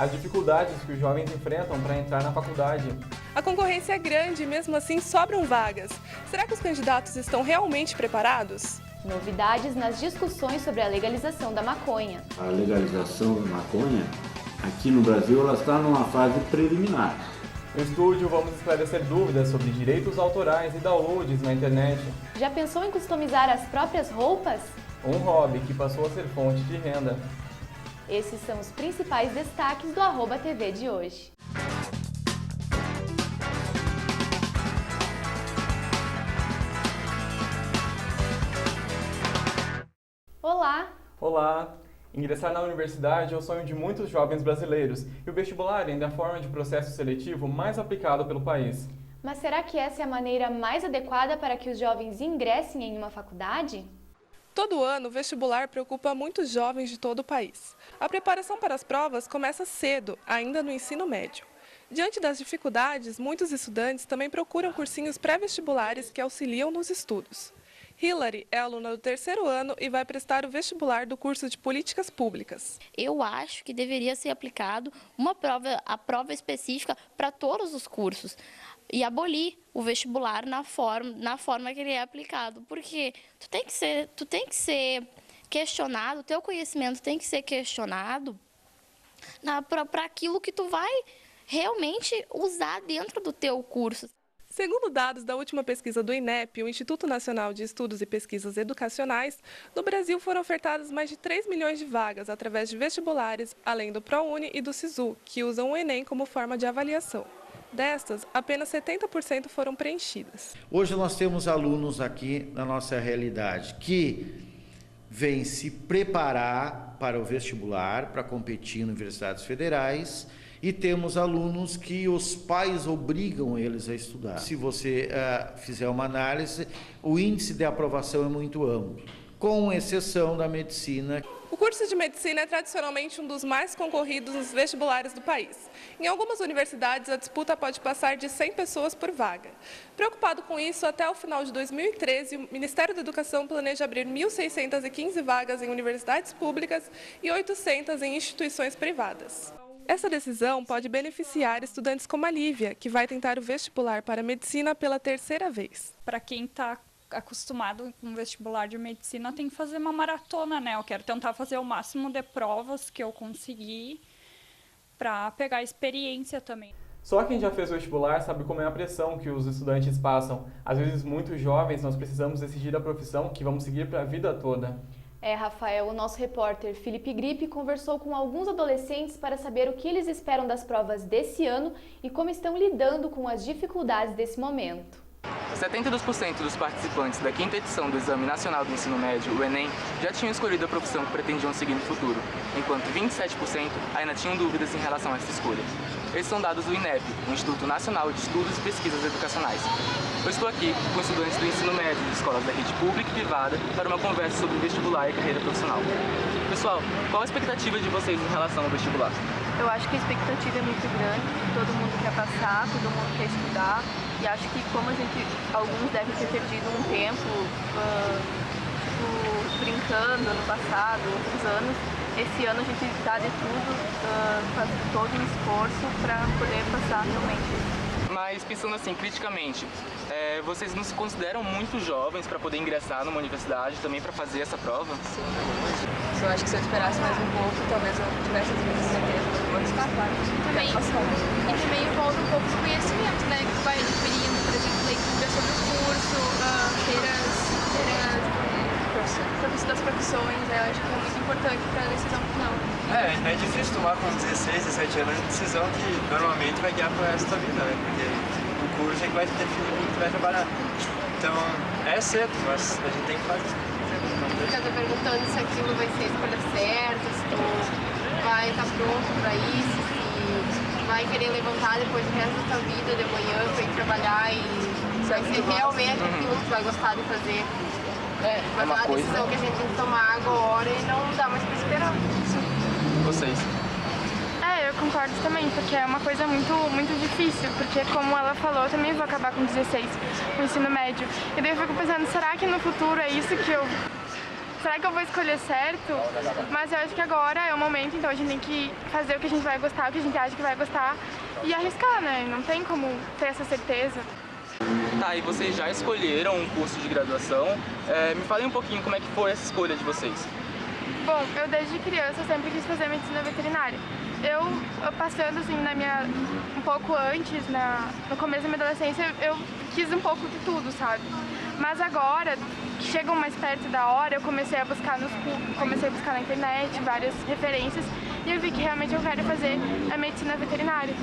as dificuldades que os jovens enfrentam para entrar na faculdade. A concorrência é grande e mesmo assim sobram vagas. Será que os candidatos estão realmente preparados? Novidades nas discussões sobre a legalização da maconha. A legalização da maconha, aqui no Brasil, ela está numa fase preliminar. No estúdio, vamos esclarecer dúvidas sobre direitos autorais e downloads na internet. Já pensou em customizar as próprias roupas? Um hobby que passou a ser fonte de renda. Esses são os principais destaques do Arroba TV de hoje. Olá! Olá! Ingressar na universidade é o sonho de muitos jovens brasileiros e o vestibular ainda é a forma de processo seletivo mais aplicado pelo país. Mas será que essa é a maneira mais adequada para que os jovens ingressem em uma faculdade? Todo ano, o vestibular preocupa muitos jovens de todo o país. A preparação para as provas começa cedo, ainda no ensino médio. Diante das dificuldades, muitos estudantes também procuram cursinhos pré-vestibulares que auxiliam nos estudos. Hilary é aluna do 3º ano e vai prestar o vestibular do curso de Políticas Públicas. Eu acho que deveria ser aplicado a prova específica para todos os cursos e abolir o vestibular na forma que ele é aplicado, porque tu tem que ser questionado, o teu conhecimento tem que ser questionado para aquilo que tu vai realmente usar dentro do teu curso. Segundo dados da última pesquisa do INEP, o Instituto Nacional de Estudos e Pesquisas Educacionais, no Brasil foram ofertadas mais de 3 milhões de vagas através de vestibulares, além do ProUni e do SISU, que usam o Enem como forma de avaliação. Destas, apenas 70% foram preenchidas. Hoje nós temos alunos aqui na nossa realidade que vêm se preparar para o vestibular, para competir em universidades federais, e temos alunos que os pais obrigam eles a estudar. Se você fizer uma análise, o índice de aprovação é muito amplo, com exceção da medicina. O curso de medicina é tradicionalmente um dos mais concorridos nos vestibulares do país. Em algumas universidades, a disputa pode passar de 100 pessoas por vaga. Preocupado com isso, até o final de 2013, o Ministério da Educação planeja abrir 1.615 vagas em universidades públicas e 800 em instituições privadas. Essa decisão pode beneficiar estudantes como a Lívia, que vai tentar o vestibular para medicina pela 3ª vez. Para quem está acostumado com o vestibular de medicina, tem que fazer uma maratona, né? Eu quero tentar fazer o máximo de provas que eu conseguir para pegar experiência também. Só quem já fez o vestibular sabe como é a pressão que os estudantes passam. Às vezes, muitos jovens, nós precisamos decidir a profissão que vamos seguir para a vida toda. Rafael, o nosso repórter Felipe Gripe conversou com alguns adolescentes para saber o que eles esperam das provas desse ano e como estão lidando com as dificuldades desse momento. 72% dos participantes da 5ª edição do Exame Nacional do Ensino Médio, o Enem, já tinham escolhido a profissão que pretendiam seguir no futuro, enquanto 27% ainda tinham dúvidas em relação a essa escolha. Esses são dados do INEP, o Instituto Nacional de Estudos e Pesquisas Educacionais. Eu estou aqui com estudantes do ensino médio de escolas da rede pública e privada para uma conversa sobre vestibular e carreira profissional. Pessoal, qual a expectativa de vocês em relação ao vestibular? Eu acho que a expectativa é muito grande, todo mundo quer passar, todo mundo quer estudar, e acho que como alguns devem ter perdido um tempo, brincando ano passado, outros anos, esse ano a gente dá de tudo, faz todo um esforço para poder passar realmente. Mas pensando assim, criticamente, vocês não se consideram muito jovens para poder ingressar numa universidade, também para fazer essa prova? Sim, eu acho que se eu esperasse mais um pouco, talvez eu tivesse as minhas certezas. Também, e também envolve um pouco de conhecimento, né, que tu vai adquirindo, por exemplo, leitura sobre o curso, das profissões, eu acho que é muito importante para a decisão final. É difícil tomar com 16, 17 anos a decisão que normalmente vai guiar pro resto da vida, né? Porque o curso é que vai definir como tu vai trabalhar. Então, é cedo, mas a gente tem que fazer. Fica perguntando se aquilo vai ser a escolha certa, se tu vai estar pronto para isso, se vai querer levantar depois do resto da tua vida, de manhã, para ir trabalhar e vai ser realmente aquilo que tu vai gostar de fazer. Mas é uma decisão que a gente tem que tomar agora e não dá mais para esperar. Vocês? Eu concordo também, porque é uma coisa muito difícil, porque como ela falou, eu também vou acabar com 16, o ensino médio. E daí eu fico pensando, será que no futuro é isso que eu será que eu vou escolher certo? Mas eu acho que agora é o momento, então a gente tem que fazer o que a gente vai gostar, o que a gente acha que vai gostar e arriscar, né? Não tem como ter essa certeza. Tá, e vocês já escolheram um curso de graduação. Me falem um pouquinho como é que foi essa escolha de vocês. Bom, eu desde criança sempre quis fazer medicina veterinária. Eu passando assim um pouco antes, no começo da minha adolescência, eu quis um pouco de tudo, sabe? Mas agora, que chegam mais perto da hora, eu comecei a buscar na internet várias referências e eu vi que realmente eu quero fazer a medicina veterinária.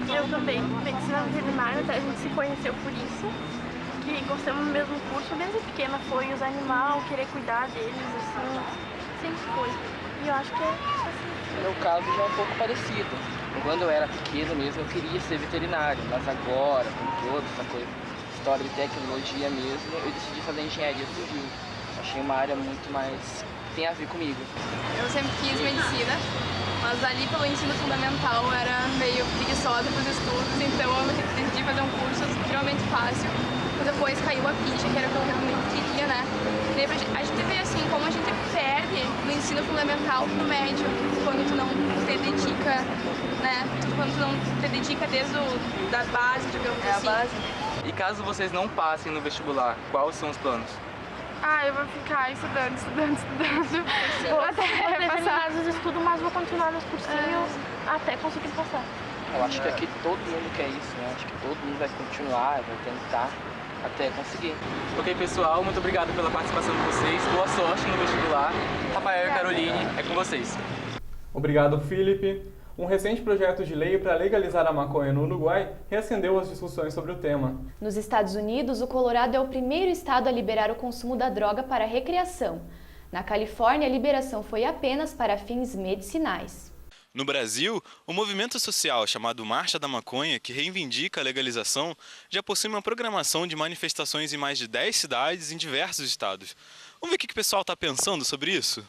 Eu também, medicina veterinária, a gente se conheceu por isso, que gostamos do mesmo curso, desde pequena foi os animais, querer cuidar deles, assim, sempre foi. E eu acho que é assim. No meu caso já é um pouco parecido. Quando eu era pequeno mesmo eu queria ser veterinário, mas agora, com toda essa coisa, história de tecnologia mesmo, eu decidi fazer engenharia civil. Achei uma área muito mais que tem a ver comigo. Eu sempre quis medicina, mas ali pelo ensino fundamental era meio preguiçosa para os estudos, então eu decidi fazer um curso extremamente fácil. Mas depois caiu a ficha, que era o que eu realmente queria, né? A gente vê assim, como a gente perde no ensino fundamental pro médio, quando tu não te dedica, né? Quando tu não te dedica desde da base, digamos assim. A base. E caso vocês não passem no vestibular, quais são os planos? Eu vou ficar estudando. Vou até passar os estudos, mas vou continuar nos cursinhos até conseguir passar. Eu acho que aqui todo mundo quer isso, né? Acho que todo mundo vai continuar, vai tentar até conseguir. Ok, pessoal, muito obrigado pela participação de vocês. Boa sorte no vestibular. Rafael e Caroline, é com vocês. Obrigado, Felipe. Um recente projeto de lei para legalizar a maconha no Uruguai reacendeu as discussões sobre o tema. Nos Estados Unidos, o Colorado é o primeiro estado a liberar o consumo da droga para recreação. Na Califórnia, a liberação foi apenas para fins medicinais. No Brasil, o movimento social chamado Marcha da Maconha, que reivindica a legalização, já possui uma programação de manifestações em mais de 10 cidades em diversos estados. Vamos ver o que o pessoal está pensando sobre isso?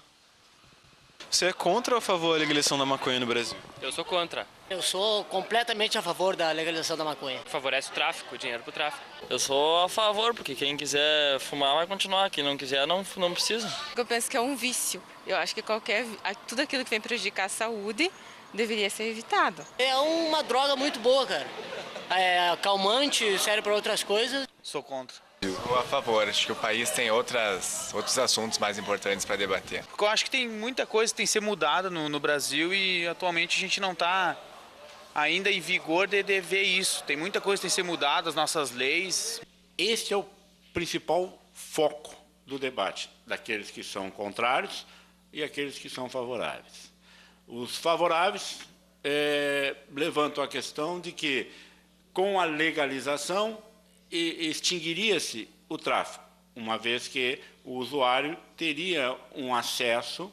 Você é contra ou a favor da legalização da maconha no Brasil? Eu sou contra. Eu sou completamente a favor da legalização da maconha. Favorece o tráfico, dinheiro pro tráfico. Eu sou a favor, porque quem quiser fumar vai continuar, quem não quiser não precisa. Eu penso que é um vício. Eu acho que tudo aquilo que vem prejudicar a saúde deveria ser evitado. É uma droga muito boa, cara. É calmante, serve para outras coisas. Sou contra. Sou a favor, acho que o país tem outros assuntos mais importantes para debater. Porque eu acho que tem muita coisa que tem que ser mudada no Brasil e atualmente a gente não está ainda em vigor de ver isso. Tem muita coisa que tem que ser mudada, as nossas leis. Esse é o principal foco do debate, daqueles que são contrários e aqueles que são favoráveis. Os favoráveis levantam a questão de que, com a legalização, extinguiria-se o tráfico, uma vez que o usuário teria um acesso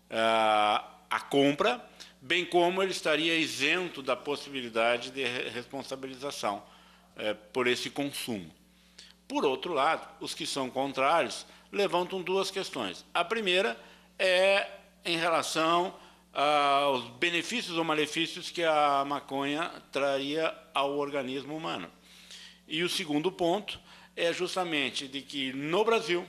à compra, bem como ele estaria isento da possibilidade de responsabilização por esse consumo. Por outro lado, os que são contrários levantam duas questões. A primeira é em relação aos benefícios ou malefícios que a maconha traria ao organismo humano. E o segundo ponto é justamente de que, no Brasil,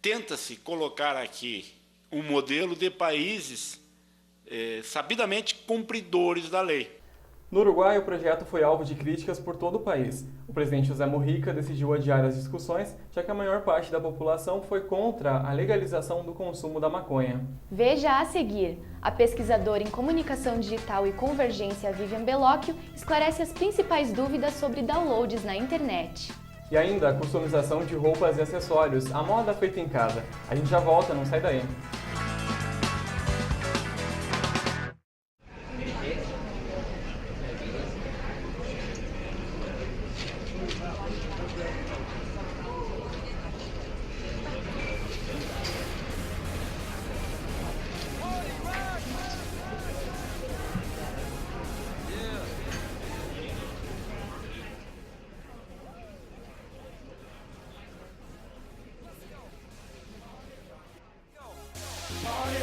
tenta-se colocar aqui um modelo de países sabidamente cumpridores da lei. No Uruguai, o projeto foi alvo de críticas por todo o país. O presidente José Mujica decidiu adiar as discussões, já que a maior parte da população foi contra a legalização do consumo da maconha. Veja a seguir. A pesquisadora em comunicação digital e convergência Vivian Bellocchio esclarece as principais dúvidas sobre downloads na internet. E ainda a customização de roupas e acessórios, a moda feita em casa. A gente já volta, não sai daí.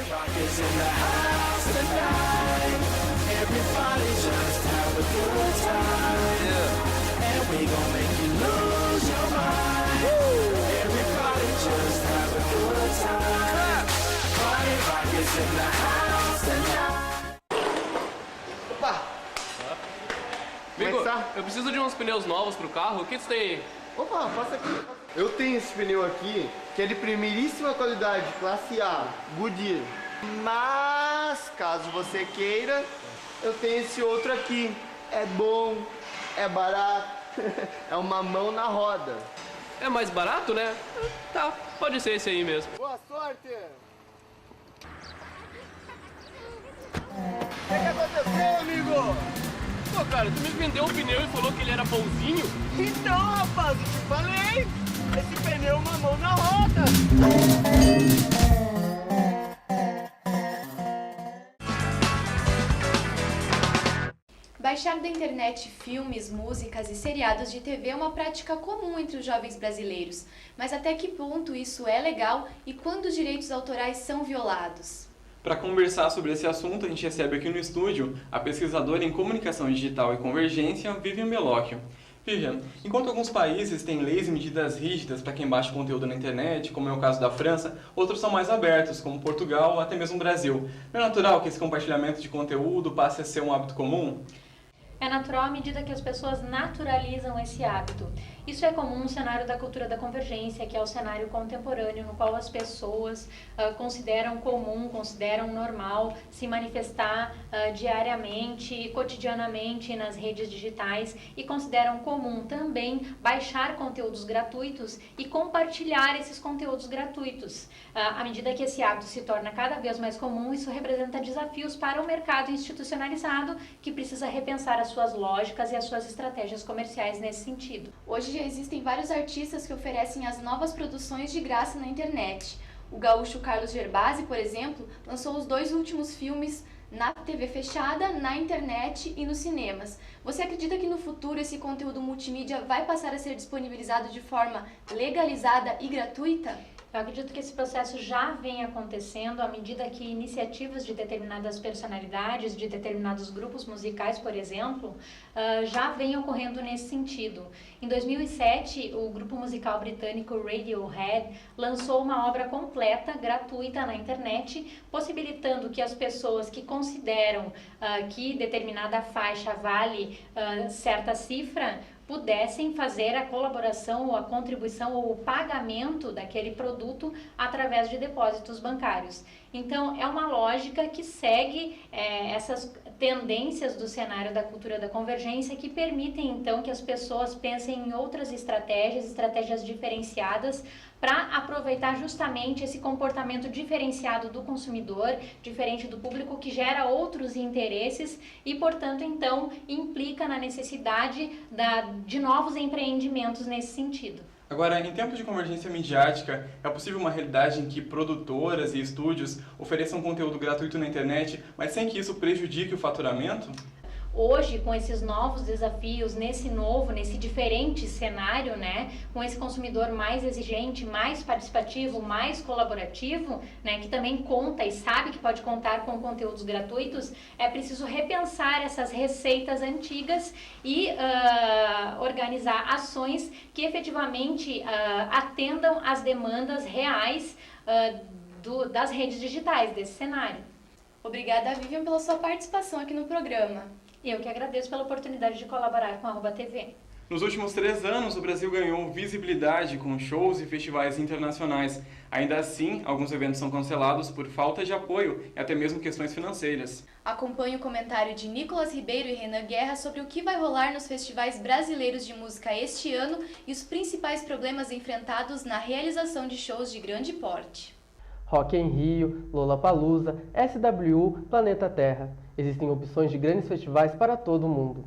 Rockets in the house tonight. Everybody just have a good time. And we gon' make you lose your mind. Everybody just is in the house tonight. Opa! Amigo, Começar? eu preciso de uns pneus novos pro carro. O que você tem aí? Opa, passa aqui. Eu tenho esse pneu aqui, que é de primeiríssima qualidade, classe A, Goodyear. Mas, caso você queira, eu tenho esse outro aqui. É bom, é barato, é uma mão na roda. É mais barato, né? Tá, pode ser esse aí mesmo. Boa sorte! O que aconteceu, amigo? Pô, cara, tu me vendeu um pneu e falou que ele era bonzinho? Então, rapaz, eu te falei! Esse pneu é uma mão na roda! Baixar da internet filmes, músicas e seriados de TV é uma prática comum entre os jovens brasileiros. Mas até que ponto isso é legal e quando os direitos autorais são violados? Para conversar sobre esse assunto, a gente recebe aqui no estúdio a pesquisadora em comunicação digital e convergência, Vivian Bellocchio. Vivian, enquanto alguns países têm leis e medidas rígidas para quem baixa conteúdo na internet, como é o caso da França, outros são mais abertos, como Portugal ou até mesmo o Brasil. Não é natural que esse compartilhamento de conteúdo passe a ser um hábito comum? É natural à medida que as pessoas naturalizam esse hábito. Isso é comum no cenário da cultura da convergência, que é o cenário contemporâneo, no qual as pessoas consideram comum, consideram normal se manifestar diariamente e cotidianamente nas redes digitais e consideram comum também baixar conteúdos gratuitos e compartilhar esses conteúdos gratuitos. À medida que esse hábito se torna cada vez mais comum, isso representa desafios para o mercado institucionalizado, que precisa repensar as suas lógicas e as suas estratégias comerciais nesse sentido. Hoje já existem vários artistas que oferecem as novas produções de graça na internet. O gaúcho Carlos Gerbasi, por exemplo, lançou os 2 últimos filmes na TV fechada, na internet e nos cinemas. Você acredita que no futuro esse conteúdo multimídia vai passar a ser disponibilizado de forma legalizada e gratuita? Eu acredito que esse processo já vem acontecendo à medida que iniciativas de determinadas personalidades, de determinados grupos musicais, por exemplo, já vem ocorrendo nesse sentido. Em 2007, o grupo musical britânico Radiohead lançou uma obra completa, gratuita na internet, possibilitando que as pessoas que consideram que determinada faixa vale certa cifra, pudessem fazer a colaboração ou a contribuição ou o pagamento daquele produto através de depósitos bancários. Então, é uma lógica que segue essas tendências do cenário da cultura da convergência que permitem, então, que as pessoas pensem em outras estratégias diferenciadas para aproveitar justamente esse comportamento diferenciado do consumidor, diferente do público, que gera outros interesses e, portanto, então, implica na necessidade de novos empreendimentos nesse sentido. Agora, em tempos de convergência midiática, é possível uma realidade em que produtoras e estúdios ofereçam conteúdo gratuito na internet, mas sem que isso prejudique o faturamento? Hoje, com esses novos desafios, nesse diferente cenário, né, com esse consumidor mais exigente, mais participativo, mais colaborativo, né, que também conta e sabe que pode contar com conteúdos gratuitos, é preciso repensar essas receitas antigas e organizar ações que efetivamente atendam às demandas reais das redes digitais, desse cenário. Obrigada, Vivian, pela sua participação aqui no programa. Eu que agradeço pela oportunidade de colaborar com a @TV. Nos últimos 3 anos, o Brasil ganhou visibilidade com shows e festivais internacionais. Ainda assim, alguns eventos são cancelados por falta de apoio e até mesmo questões financeiras. Acompanhe o comentário de Nicolas Ribeiro e Renan Guerra sobre o que vai rolar nos festivais brasileiros de música este ano e os principais problemas enfrentados na realização de shows de grande porte. Rock em Rio, Lollapalooza, SWU, Planeta Terra. Existem opções de grandes festivais para todo o mundo.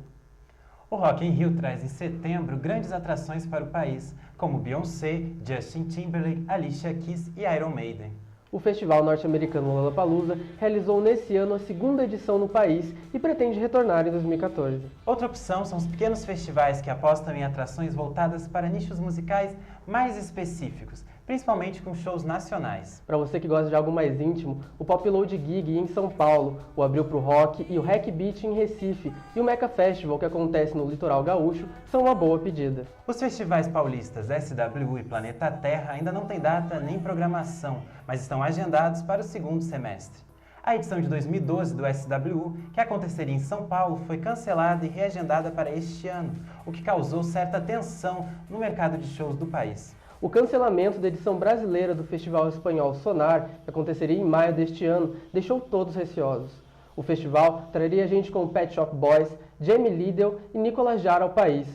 O Rock in Rio traz em setembro grandes atrações para o país, como Beyoncé, Justin Timberlake, Alicia Keys e Iron Maiden. O festival norte-americano Lollapalooza realizou nesse ano a 2ª edição no país e pretende retornar em 2014. Outra opção são os pequenos festivais que apostam em atrações voltadas para nichos musicais mais específicos, principalmente com shows nacionais. Para você que gosta de algo mais íntimo, o Pop Load Gig em São Paulo, o Abril pro Rock e o Hack Beat em Recife e o Meca Festival, que acontece no litoral gaúcho, são uma boa pedida. Os festivais paulistas SWU e Planeta Terra ainda não têm data nem programação, mas estão agendados para o 2º semestre. A edição de 2012 do SWU, que aconteceria em São Paulo, foi cancelada e reagendada para este ano, o que causou certa tensão no mercado de shows do país. O cancelamento da edição brasileira do Festival Espanhol Sonar, que aconteceria em maio deste ano, deixou todos receosos. O festival traria gente como Pet Shop Boys, Jamie Lidl e Nicolas Jarre ao país.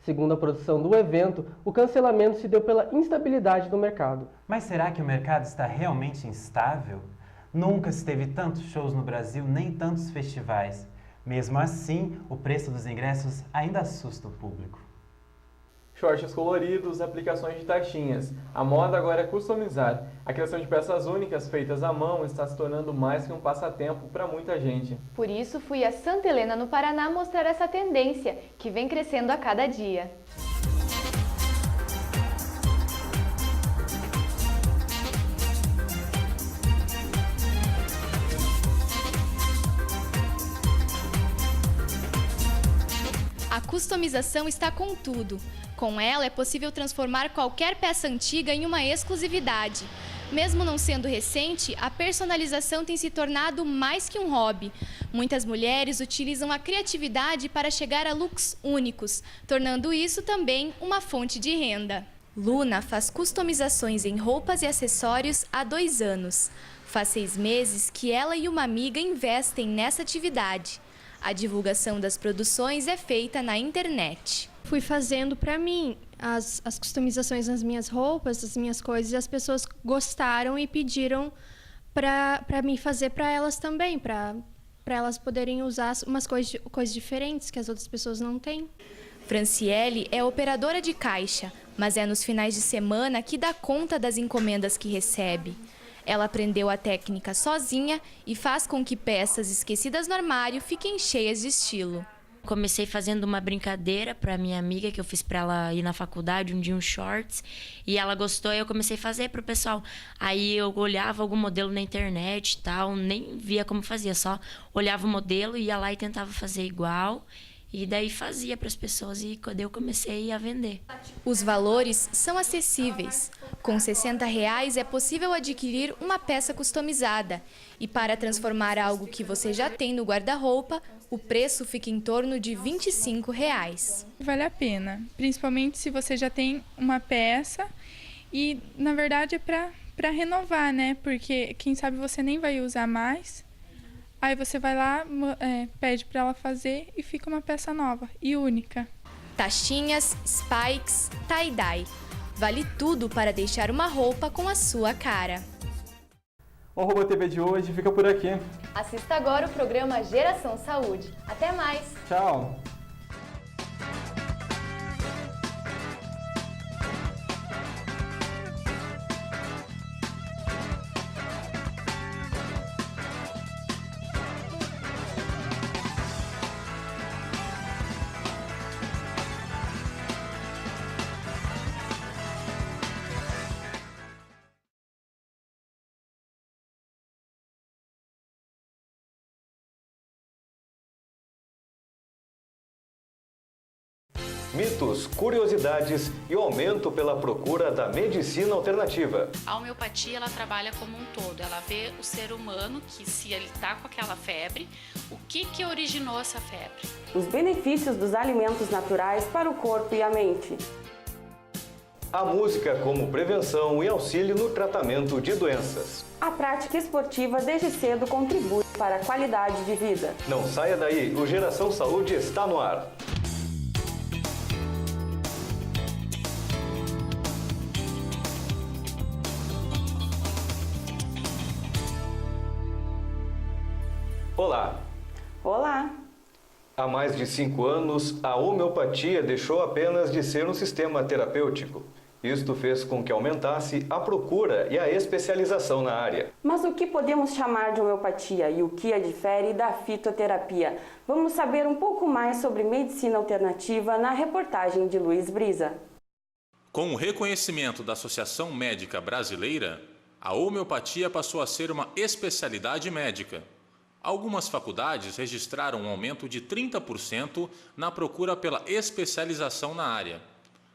Segundo a produção do evento, o cancelamento se deu pela instabilidade do mercado. Mas será que o mercado está realmente instável? Nunca se teve tantos shows no Brasil, nem tantos festivais. Mesmo assim, o preço dos ingressos ainda assusta o público. Shorts coloridos, aplicações de taxinhas. A moda agora é customizar. A criação de peças únicas feitas à mão está se tornando mais que um passatempo para muita gente. Por isso, fui a Santa Helena, no Paraná, mostrar essa tendência, que vem crescendo a cada dia. A customização está com tudo. Com ela é possível transformar qualquer peça antiga em uma exclusividade. Mesmo não sendo recente, a personalização tem se tornado mais que um hobby. Muitas mulheres utilizam a criatividade para chegar a looks únicos, tornando isso também uma fonte de renda. Luna faz customizações em roupas e acessórios há 2 anos. Faz 6 meses que ela e uma amiga investem nessa atividade. A divulgação das produções é feita na internet. Fui fazendo para mim as customizações nas minhas roupas, das minhas coisas, e as pessoas gostaram e pediram para mim fazer para elas também, para elas poderem usar umas coisas diferentes que as outras pessoas não têm. Franciele é operadora de caixa, mas é nos finais de semana que dá conta das encomendas que recebe. Ela aprendeu a técnica sozinha e faz com que peças esquecidas no armário fiquem cheias de estilo. Comecei fazendo uma brincadeira para minha amiga, que eu fiz para ela ir na faculdade, um dia uns shorts, e ela gostou e eu comecei a fazer para o pessoal. Aí eu olhava algum modelo na internet e tal, nem via como fazia, só olhava o modelo, ia lá e tentava fazer igual. E daí fazia para as pessoas e quando eu comecei a vender. Os valores são acessíveis. Com R$ 60 é possível adquirir uma peça customizada. E para transformar algo que você já tem no guarda-roupa, o preço fica em torno de R$ 25. Vale a pena, principalmente se você já tem uma peça e, na verdade, é para renovar, né? Porque quem sabe você nem vai usar mais. Aí você vai lá, pede para ela fazer e fica uma peça nova e única. Taxinhas, spikes, tie-dye. Vale tudo para deixar uma roupa com a sua cara. O Arroba TV de hoje fica por aqui. Assista agora o programa Geração Saúde. Até mais! Tchau! Mitos, curiosidades e o aumento pela procura da medicina alternativa. A homeopatia, ela trabalha como um todo. Ela vê o ser humano, que se ele está com aquela febre, o que originou essa febre. Os benefícios dos alimentos naturais para o corpo e a mente. A música como prevenção e auxílio no tratamento de doenças. A prática esportiva desde cedo contribui para a qualidade de vida. Não saia daí, o Geração Saúde está no ar. Olá! Olá! Há mais de 5 anos, a homeopatia deixou apenas de ser um sistema terapêutico. Isto fez com que aumentasse a procura e a especialização na área. Mas o que podemos chamar de homeopatia e o que a difere da fitoterapia? Vamos saber um pouco mais sobre medicina alternativa na reportagem de Luiz Brisa. Com o reconhecimento da Associação Médica Brasileira, a homeopatia passou a ser uma especialidade médica. Algumas faculdades registraram um aumento de 30% na procura pela especialização na área.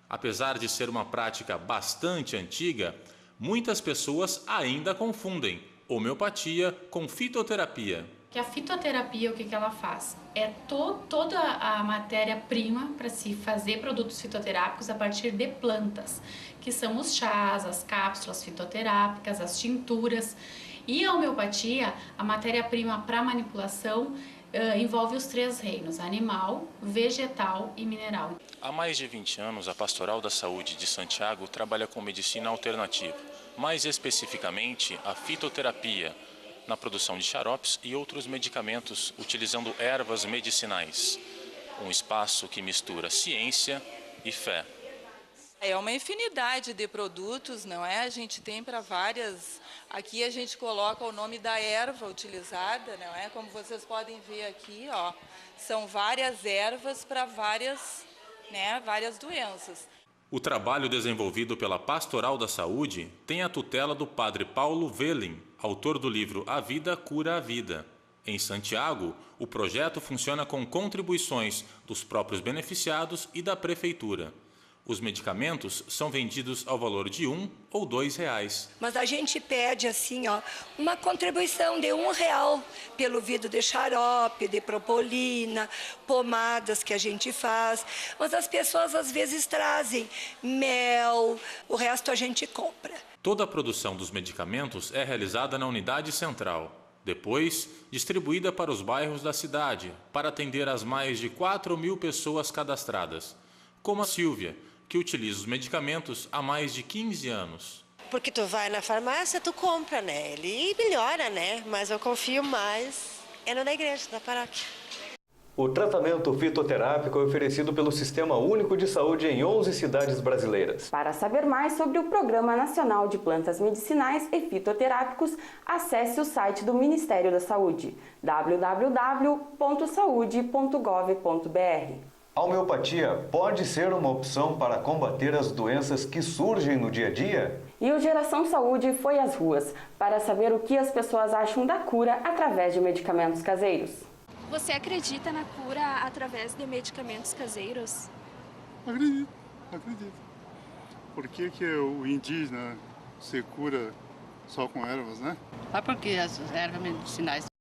Apesar de ser uma prática bastante antiga, muitas pessoas ainda confundem Homeopatia com fitoterapia. Que a fitoterapia, o que ela faz? É toda a matéria-prima para se fazer produtos fitoterápicos a partir de plantas, que são os chás, as cápsulas fitoterápicas, as tinturas. E a homeopatia, a matéria-prima para manipulação, envolve os 3 reinos: animal, vegetal e mineral. Há mais de 20 anos, a Pastoral da Saúde de Santiago trabalha com medicina alternativa, mais especificamente a fitoterapia, na produção de xaropes e outros medicamentos utilizando ervas medicinais. Um espaço que mistura ciência e fé. É uma infinidade de produtos, não é? A gente tem para várias. Aqui a gente coloca o nome da erva utilizada, não é? Como vocês podem ver aqui, ó, são várias ervas para várias doenças. O trabalho desenvolvido pela Pastoral da Saúde tem a tutela do padre Paulo Velin, autor do livro A Vida Cura a Vida. Em Santiago, o projeto funciona com contribuições dos próprios beneficiados e da prefeitura. Os medicamentos são vendidos ao valor de R$1 ou R$2. Mas a gente pede assim, ó, uma contribuição de R$1 pelo vidro de xarope, de propolina, pomadas que a gente faz. Mas as pessoas às vezes trazem mel, o resto a gente compra. Toda a produção dos medicamentos é realizada na unidade central. Depois, distribuída para os bairros da cidade, para atender as mais de 4.000 pessoas cadastradas. Como a Silvia, que utiliza os medicamentos há mais de 15 anos. Porque tu vai na farmácia, tu compra, né? Ele melhora, né? Mas eu confio mais na igreja, na paróquia. O tratamento fitoterápico é oferecido pelo Sistema Único de Saúde em 11 cidades brasileiras. Para saber mais sobre o Programa Nacional de Plantas Medicinais e Fitoterápicos, acesse o site do Ministério da Saúde, www.saude.gov.br. A homeopatia pode ser uma opção para combater as doenças que surgem no dia a dia? E o Geração Saúde foi às ruas para saber o que as pessoas acham da cura através de medicamentos caseiros. Você acredita na cura através de medicamentos caseiros? Acredito. Por que o indígena se cura só com ervas, né? Porque as ervas medicinais